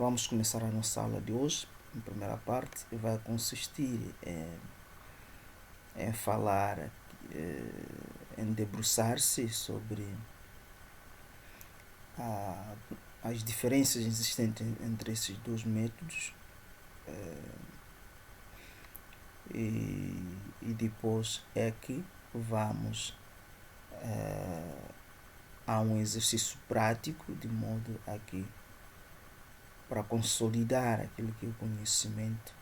Vamos começar a nossa aula de hoje. A primeira parte vai consistir em falar, em debruçar-se sobre as diferenças existentes entre esses dois métodos e depois é que vamos a um exercício prático, de modo a que para consolidar aquilo que é o conhecimento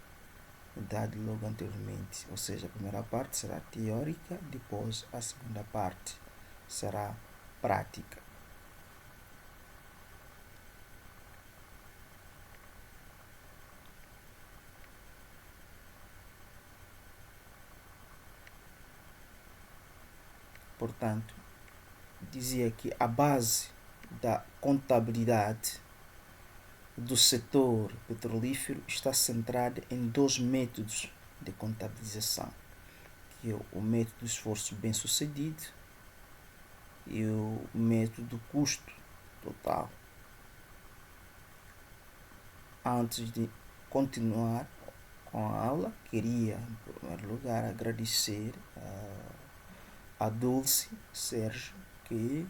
dado logo anteriormente. Ou seja, a primeira parte será teórica, depois a segunda parte será prática. Portanto, dizia que a base da contabilidade do setor petrolífero está centrada em dois métodos de contabilização, que é o método do esforço bem-sucedido e o método do custo total. Antes de continuar com a aula, queria, em primeiro lugar, agradecer a Dulce Sérgio, que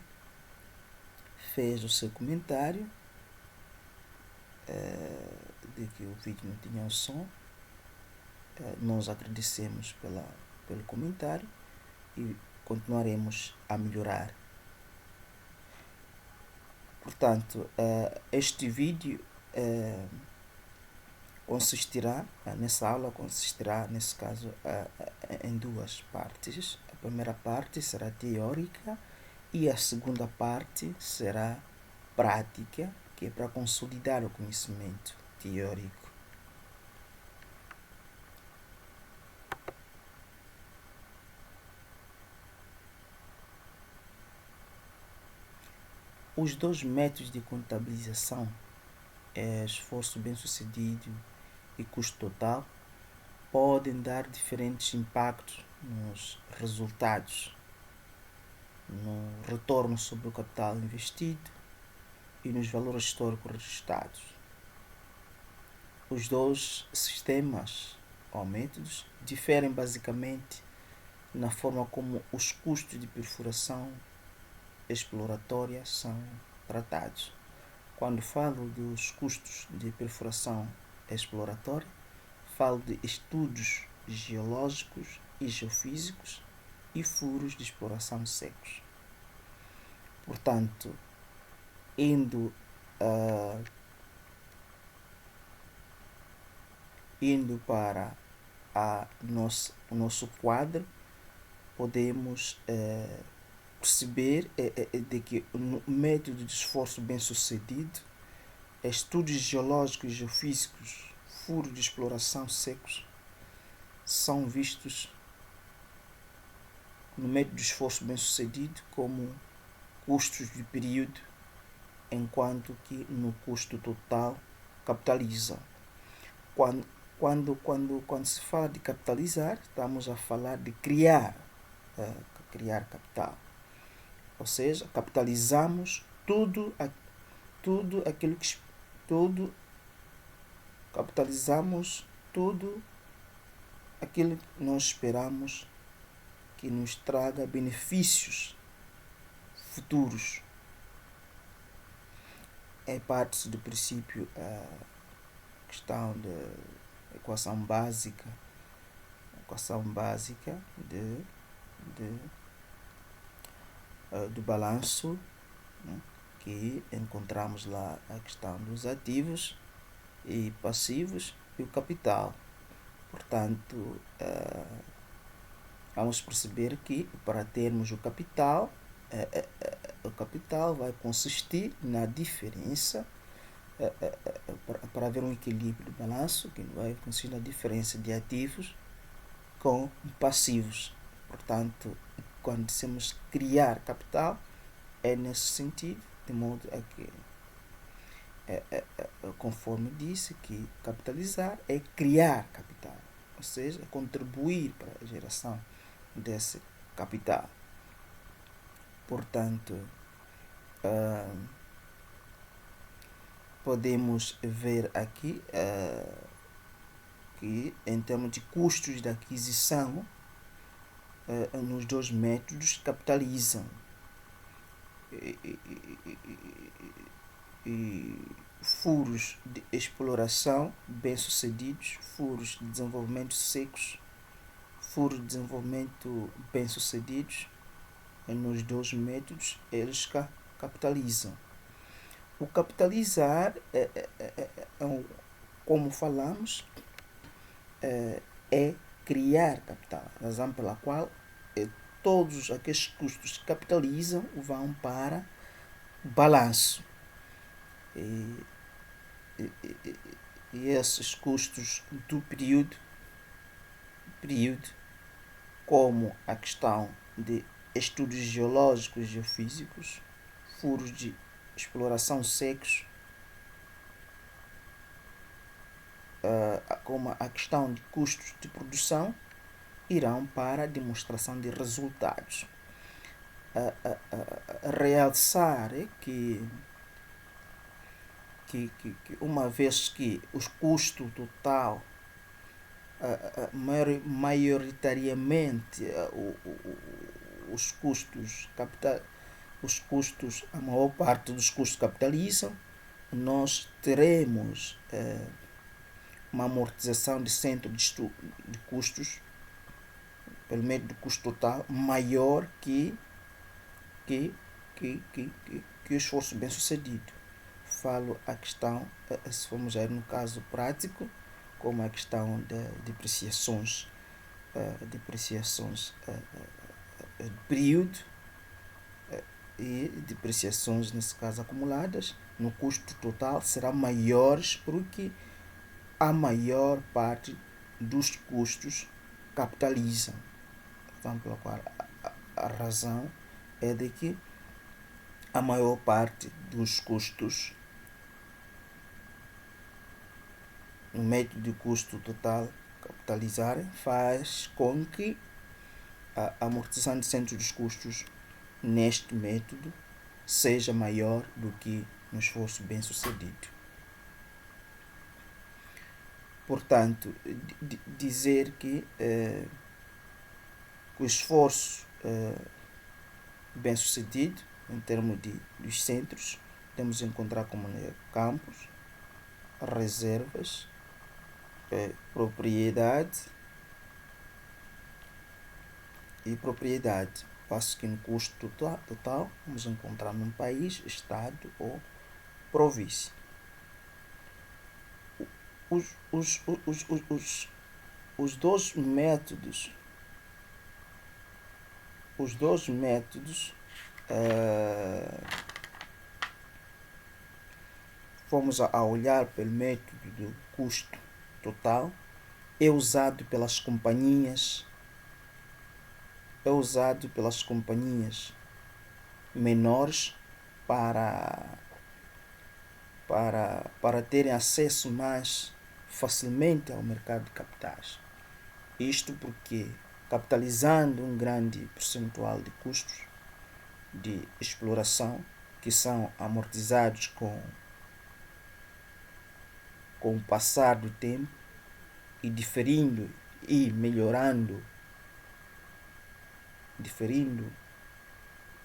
fez o seu comentário de que o vídeo não tinha o som. Nós agradecemos pelo comentário e continuaremos a melhorar. Portanto, este vídeo nessa aula consistirá, nesse caso, em duas partes. A primeira parte será teórica e a segunda parte será prática, que é para consolidar o conhecimento teórico. Os dois métodos de contabilização, esforço bem-sucedido e custo total, podem dar diferentes impactos nos resultados, no retorno sobre o capital investido e nos valores históricos registrados. Os dois sistemas ou métodos diferem basicamente na forma como os custos de perfuração exploratória são tratados. Quando falo dos custos de perfuração exploratória, falo de estudos geológicos e geofísicos e furos de exploração secos. Portanto, indo para o nosso quadro, podemos perceber de que no método de esforço bem-sucedido, estudos geológicos e geofísicos, furos de exploração secos, são vistos no método de esforço bem-sucedido como custos de período, enquanto que no custo total capitalizam. Quando se fala de capitalizar, estamos a falar de criar capital. Ou seja, capitalizamos tudo aquilo que nós esperamos que nos traga benefícios futuros. Parte do princípio questão de equação básica do balanço, né, que encontramos lá a questão dos ativos e passivos e o capital. Portanto, vamos perceber que para termos o capital vai consistir na diferença, para haver um equilíbrio do balanço, que vai consistir na diferença de ativos com passivos. Portanto, quando dizemos criar capital, é nesse sentido, de modo a que, conforme disse, que capitalizar é criar capital, ou seja, contribuir para a geração desse capital. Portanto, podemos ver aqui que em termos de custos de aquisição, nos dois métodos capitalizam e furos de exploração bem-sucedidos, furos de desenvolvimento secos, furos de desenvolvimento bem-sucedidos, nos dois métodos eles capitalizam. O capitalizar, como falamos, é criar capital, razão pela qual todos aqueles custos que capitalizam vão para balanço. E esses custos do período, como a questão de estudos geológicos e geofísicos, furos de exploração secos, como a questão de custos de produção, irão para a demonstração de resultados. Realçar que uma vez que os custos total, maioritariamente os custos a maior parte dos custos capitalizam, nós teremos uma amortização de centro de custos pelo meio do custo total maior que o esforço bem sucedido. Falo a questão, se formos aí no caso prático, como a questão de depreciações de período e depreciações, nesse caso acumuladas, no custo total serão maiores porque a maior parte dos custos capitalizam. Então, pela qual a razão é de que a maior parte dos custos, no método de custo total capitalizar, faz com que a amortização de centro dos custos neste método seja maior do que no esforço bem sucedido. Portanto, dizer que o esforço bem sucedido em termos dos centros, temos encontrar como campos, reservas, propriedade e propriedade. Passo que no custo total vamos encontrar num país, estado ou província. Os dois métodos fomos a olhar pelo método do custo total, é usado pelas companhias menores para terem acesso mais facilmente ao mercado de capitais. Isto porque, capitalizando um grande percentual de custos de exploração que são amortizados com o passar do tempo e diferindo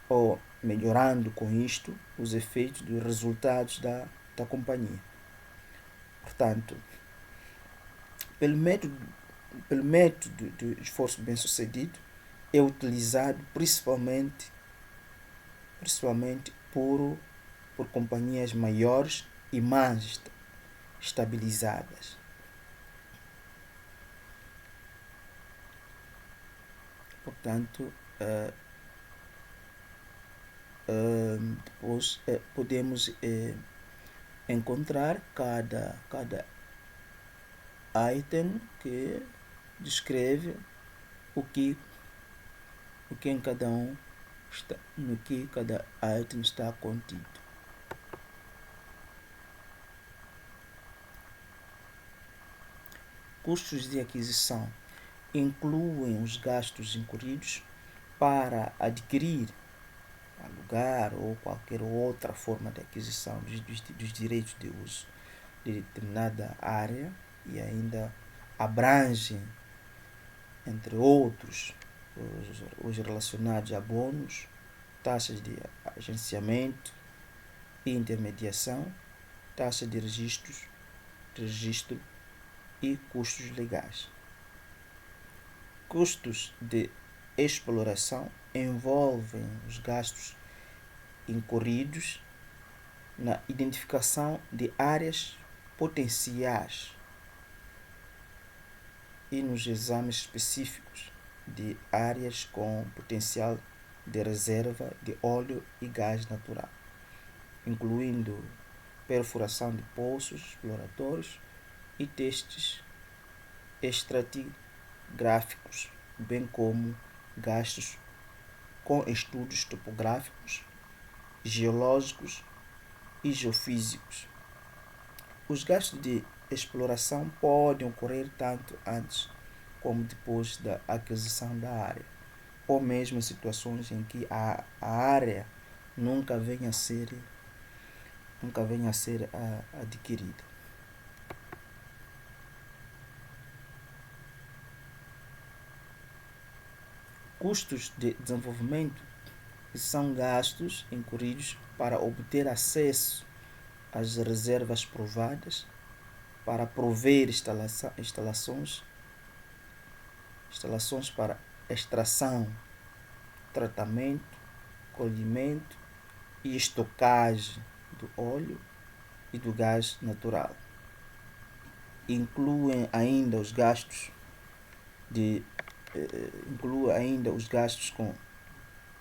ou melhorando com isto os efeitos dos resultados da companhia. Portanto, pelo método de esforço bem sucedido, é utilizado principalmente por companhias maiores e mais estabilizadas. Portanto, depois podemos encontrar cada item que descreve o que em cada um está, no que cada item está contido. Custos de aquisição incluem os gastos incorridos para adquirir alugar ou qualquer outra forma de aquisição dos direitos de uso de determinada área, e ainda abrange, entre outros, os relacionados a bônus, taxas de agenciamento e intermediação, taxa de registro e custos legais. Custos de exploração envolvem os gastos incorridos na identificação de áreas potenciais e nos exames específicos de áreas com potencial de reserva de óleo e gás natural, incluindo perfuração de poços exploratórios e testes estratigráficos, bem como gastos com estudos topográficos, geológicos e geofísicos. Os gastos de exploração podem ocorrer tanto antes como depois da aquisição da área, ou mesmo em situações em que a área nunca venha a ser adquirida. Custos de desenvolvimento são gastos incorridos para obter acesso às reservas provadas, para prover instalações para extração, tratamento, colhimento e estocagem do óleo e do gás natural. Inclui ainda os gastos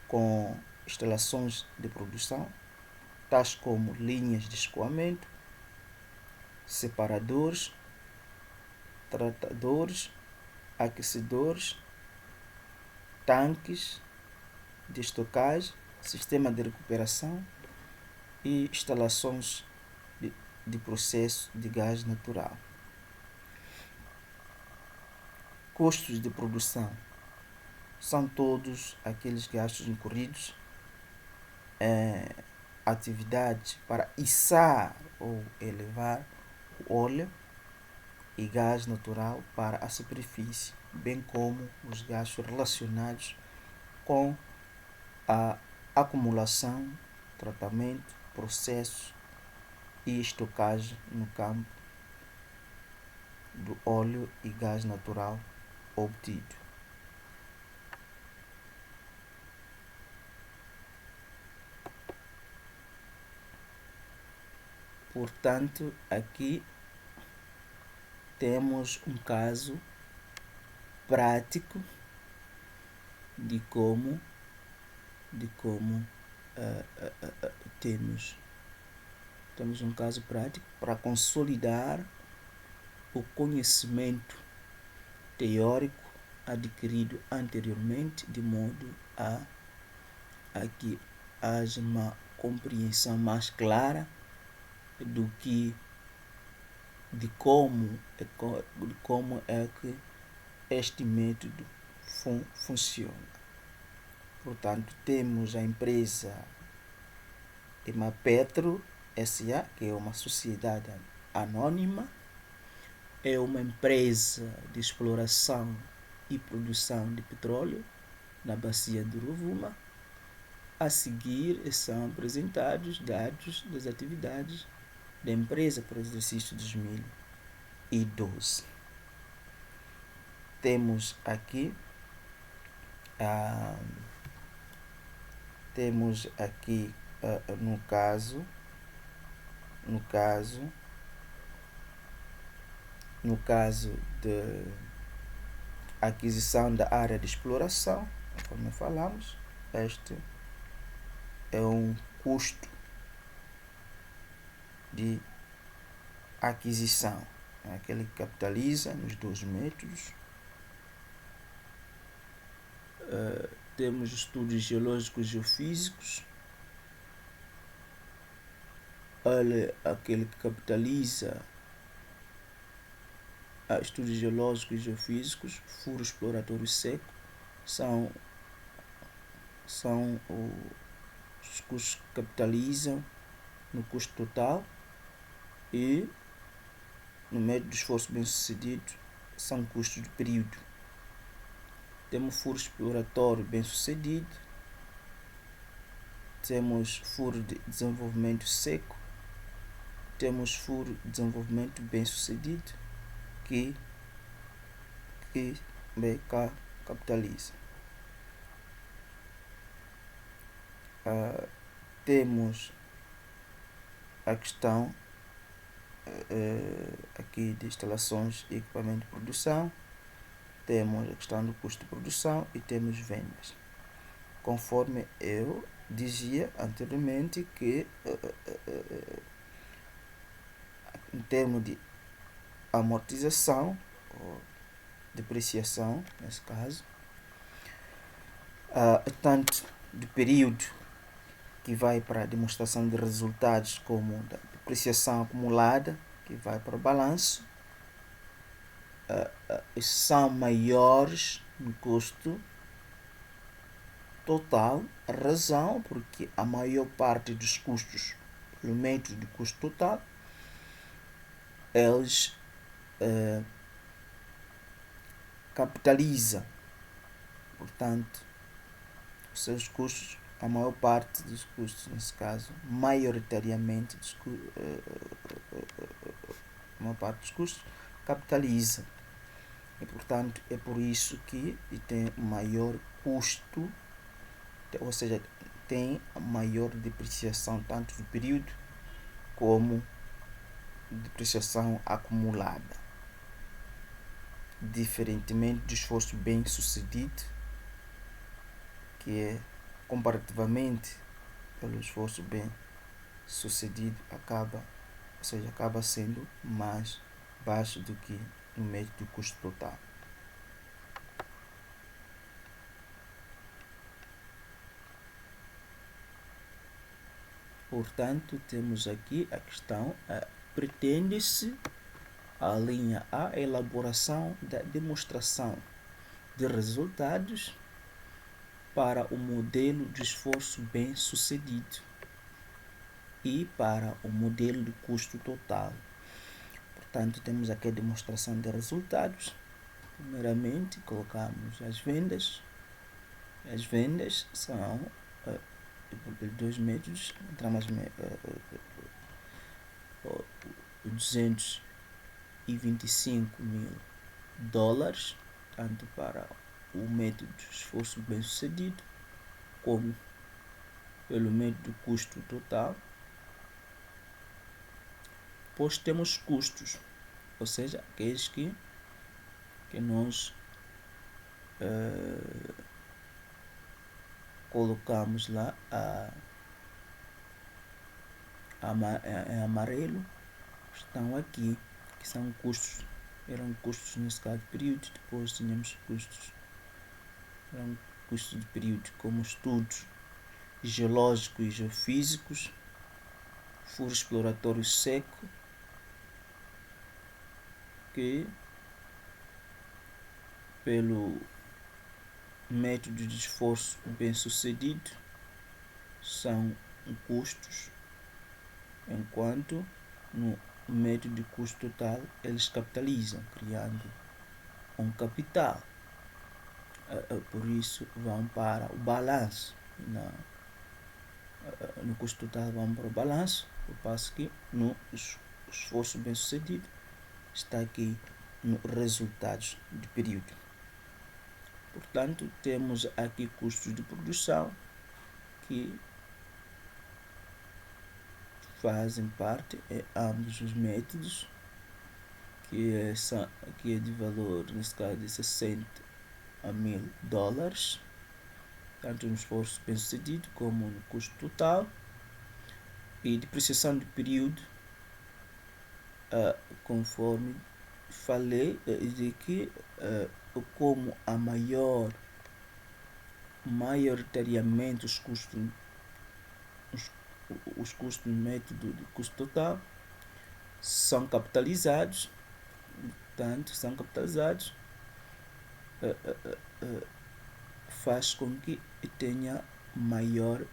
com instalações de produção, tais como linhas de escoamento, separadores, tratadores, aquecedores, tanques de estocagem, sistema de recuperação e instalações de processo de gás natural. Custos de produção são todos aqueles gastos incorridos em atividades para içar ou elevar o óleo e gás natural para a superfície, bem como os gastos relacionados com a acumulação, tratamento, processo e estocagem no campo do óleo e gás natural obtido. Portanto, aqui temos um caso prático de como temos um caso prático para consolidar o conhecimento teórico adquirido anteriormente, de modo a que haja uma compreensão mais clara de como é que este método funciona. Portanto, temos a empresa Emapetro S.A., que é uma sociedade anônima, é uma empresa de exploração e produção de petróleo na bacia do Rovuma. A seguir são apresentados dados das atividades da empresa para o exercício 2012. Temos aqui no caso de aquisição da área de exploração, conforme falamos, este é um custo de aquisição, aquele que capitaliza nos dois métodos. Temos estudos geológicos e geofísicos, aquele que capitaliza estudos geológicos e geofísicos, furo exploratório seco, são Os custos capitalizam no custo total e no método de esforço bem sucedido são custos de período. Temos furo exploratório bem sucedido, temos furo de desenvolvimento seco, temos furo de desenvolvimento bem sucedido que BK capitaliza. Temos a questão aqui de instalações e equipamento de produção, temos a questão do custo de produção e temos vendas. Conforme eu dizia anteriormente que em termos de amortização ou depreciação, nesse caso, tanto de período que vai para a demonstração de resultados como da depreciação acumulada que vai para o balanço, são maiores no custo total, a razão porque a maior parte dos custos, pelo método de custo total, eles capitalizam, portanto, os seus custos, a maior parte dos custos, nesse caso, maioritariamente, a maior parte dos custos capitaliza. E, portanto, é por isso que tem maior custo, ou seja, tem maior depreciação tanto do período como depreciação acumulada, diferentemente do esforço bem sucedido, que é comparativamente pelo esforço bem sucedido acaba sendo mais baixo do que no método de custo total. Portanto, temos aqui a questão, pretende-se a linha A, a elaboração da demonstração de resultados para o modelo de esforço bem sucedido e para o modelo de custo total. Portanto, temos aqui a demonstração de resultados. Primeiramente, colocamos as vendas. As vendas são dois métodos, entramos $225.000, tanto para o método de esforço bem sucedido como pelo método de custo total. Depois temos custos, ou seja, aqueles que nós colocamos lá em amarelo, estão aqui, que são custos, eram custos nesse caso de período. Depois tínhamos eram custos de período como estudos geológicos e geofísicos, furo exploratório seco, que pelo método de esforço bem sucedido são custos, enquanto no método de custo total eles capitalizam, criando um capital. Por isso vão para o balanço. No custo total vão para o balanço, ao passo que no esforço bem sucedido está aqui no resultados de período. Portanto, temos aqui custos de produção que fazem parte em ambos os métodos, que é de valor, nesse caso, de $60.000, tanto no esforço bem sucedido como no custo total. E depreciação de período, conforme falei, de que como a maioritariamente os custos no método de custo total são capitalizados, portanto, faz com que tenha maior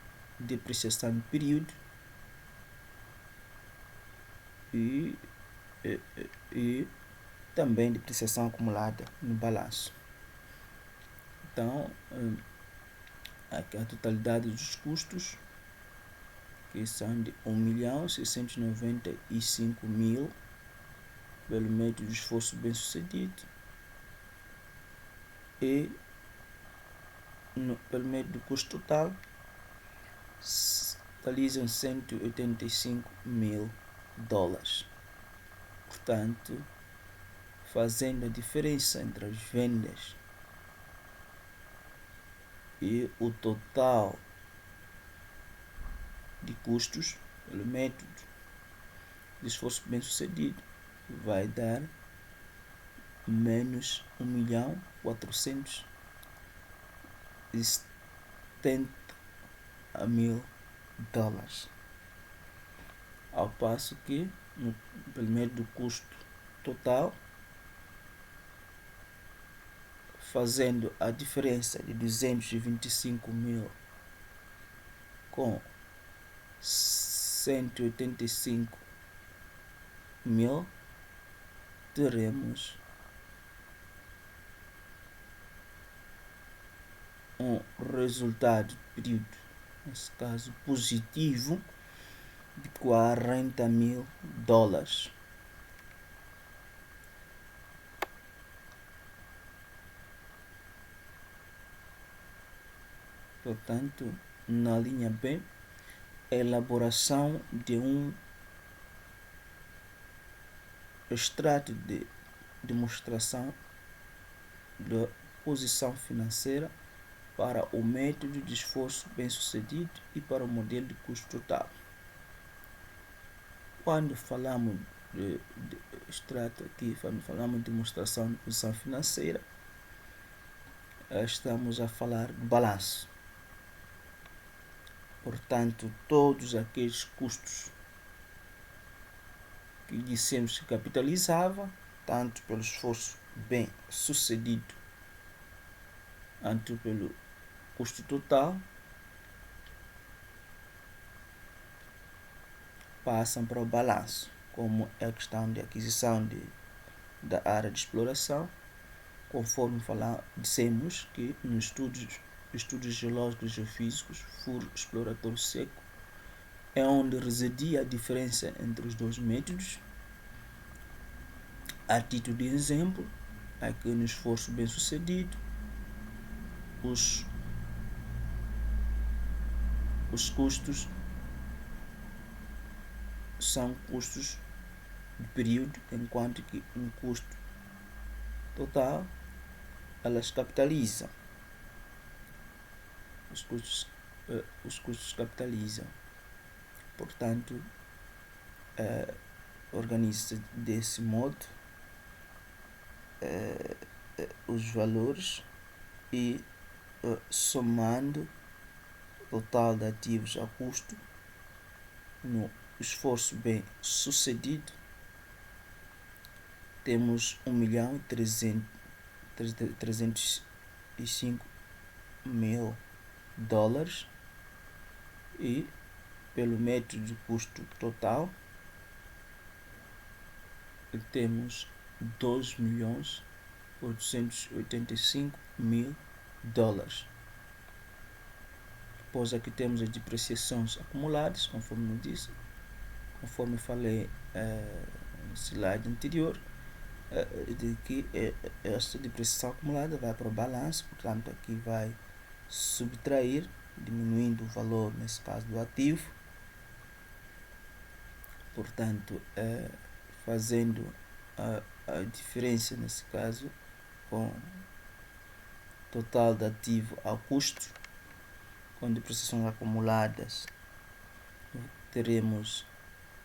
depreciação do período e também depreciação acumulada no balanço. Então, a totalidade dos custos, que são de 1.695.000 pelo método de esforço bem sucedido e pelo método do custo total totalizam $185.000. Portanto, fazendo a diferença entre as vendas e o total de custos pelo método de esforço bem sucedido, vai dar menos $1.470.000, ao passo que pelo método do custo total, fazendo a diferença de 225.000 com 185.000, teremos um resultado de período, nesse caso positivo, de $40.000. Portanto, na linha B, a elaboração de um extrato de demonstração da posição financeira para o método de esforço bem-sucedido e para o modelo de custo total. Quando falamos de extrato aqui, quando falamos de demonstração de posição financeira, estamos a falar do balanço. Portanto, todos aqueles custos que dissemos que capitalizava, tanto pelo esforço bem sucedido, quanto pelo custo total, passam para o balanço, como a questão de aquisição da área de exploração, conforme dissemos que nos estudos geológicos e geofísicos, furo exploratório seco é onde residia a diferença entre os dois métodos. A título de exemplo, aqui no esforço bem sucedido, os custos são custos de período, enquanto que no custo total elas capitalizam. Os custos capitalizam. Portanto, organiza-se desse modo os valores e somando o total de ativos a custo no esforço bem sucedido, temos $1.305.000 e pelo método de custo total temos $2.885.000. Depois aqui temos as depreciações acumuladas, conforme eu disse, conforme falei no slide anterior, de que esta depreciação acumulada vai para o balanço, portanto aqui vai subtrair, diminuindo o valor, nesse caso, do ativo. Portanto, fazendo a diferença, nesse caso, com total de ativo ao custo, com depreciações acumuladas, teremos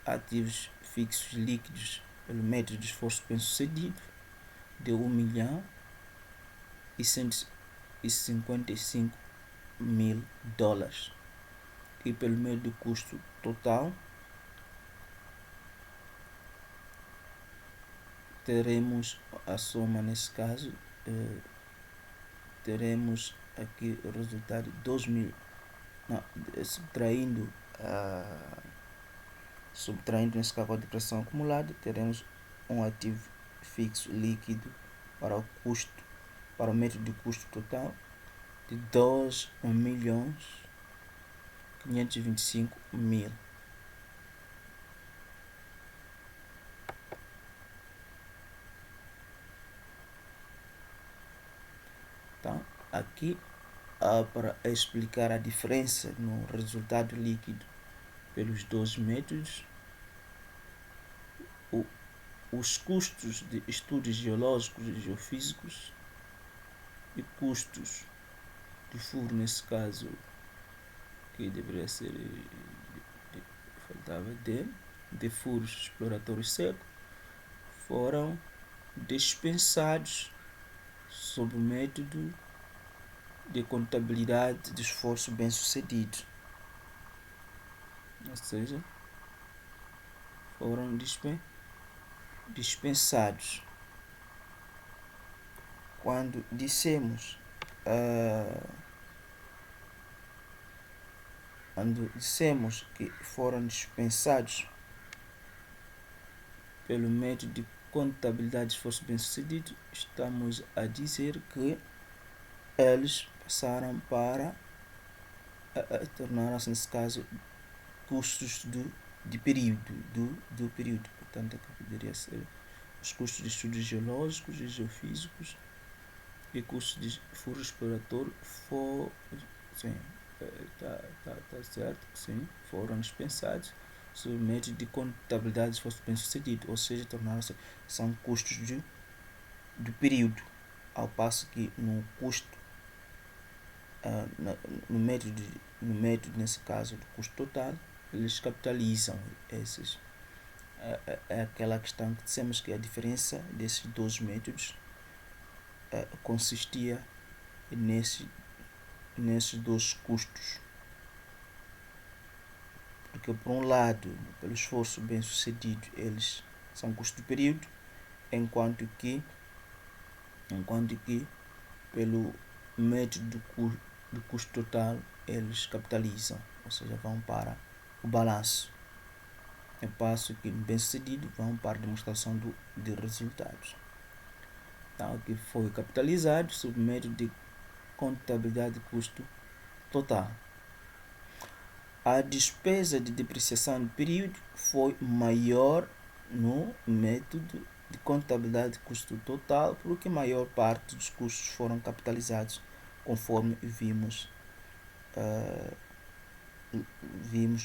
ativos fixos líquidos pelo método de esforço bem-sucedido de $1.155.000 e pelo método de custo total teremos a soma, nesse caso, teremos aqui o resultado de subtraindo nesse cálculo de pressão acumulada, teremos um ativo fixo líquido para o método de custo total de 2.525.000. Então, aqui, para explicar a diferença no resultado líquido pelos dois métodos, os custos de estudos geológicos e geofísicos e custos de furo, nesse caso, que deveria ser, faltava de furos exploratórios secos, foram dispensados sob o método de contabilidade de esforço bem-sucedido. Ou seja, foram dispensados. Quando dissemos que foram dispensados pelo método de contabilidade de esforço bem-sucedido, estamos a dizer que eles passaram para tornaram-se, nesse caso, custos de período, do período. Portanto, aqui poderia ser os custos de estudos geológicos e geofísicos e custos de furo exploratório tá certo, sim, foram dispensados sob método de contabilidade de esforço bem-sucedido, ou seja, são custos do período, ao passo que no custo no método, nesse caso, do custo total, eles capitalizam esses. É aquela questão que dissemos que a diferença desses dois métodos consistia nesses dois custos. Porque, por um lado, pelo esforço bem sucedido, eles são custo do período, enquanto que pelo método do custo total, eles capitalizam, ou seja, vão para o balanço. Ao passo que, bem sucedido, vão para a demonstração de resultados. Então, aqui foi capitalizado sob método de contabilidade de custo total. A despesa de depreciação do período foi maior no método de contabilidade de custo total, porque a maior parte dos custos foram capitalizados, conforme vimos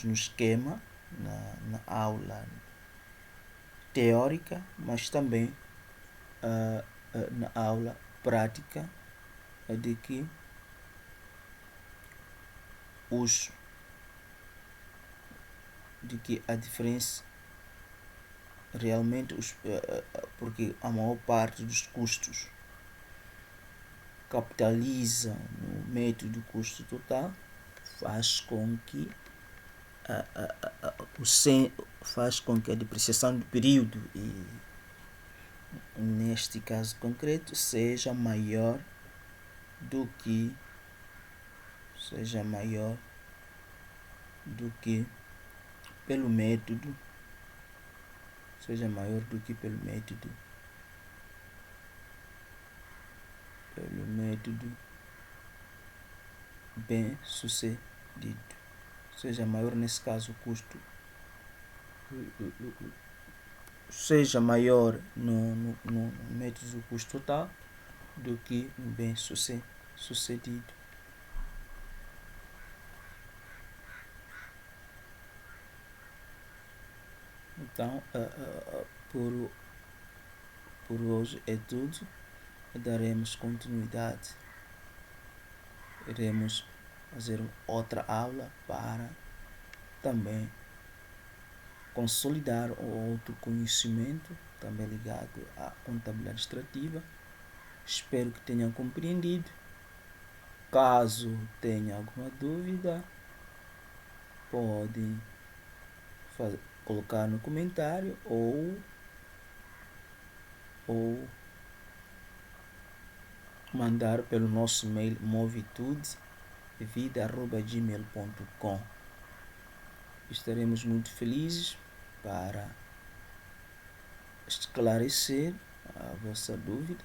no esquema, na aula teórica, mas também na aula prática, de que a diferença realmente, porque a maior parte dos custos capitaliza no método do custo total, faz com que a depreciação do período, e neste caso concreto, seja maior do que pelo método bem sucedido, seja maior, nesse caso, o custo seja maior no método do custo total do que no bem sucedido. Então, por hoje é tudo. Daremos continuidade. Iremos fazer outra aula para também consolidar outro conhecimento, também ligado à contabilidade administrativa. Espero que tenham compreendido. Caso tenha alguma dúvida, podem colocar no comentário ou mandar pelo nosso e-mail movitude vida@gmail.com. Estaremos muito felizes para esclarecer a vossa dúvida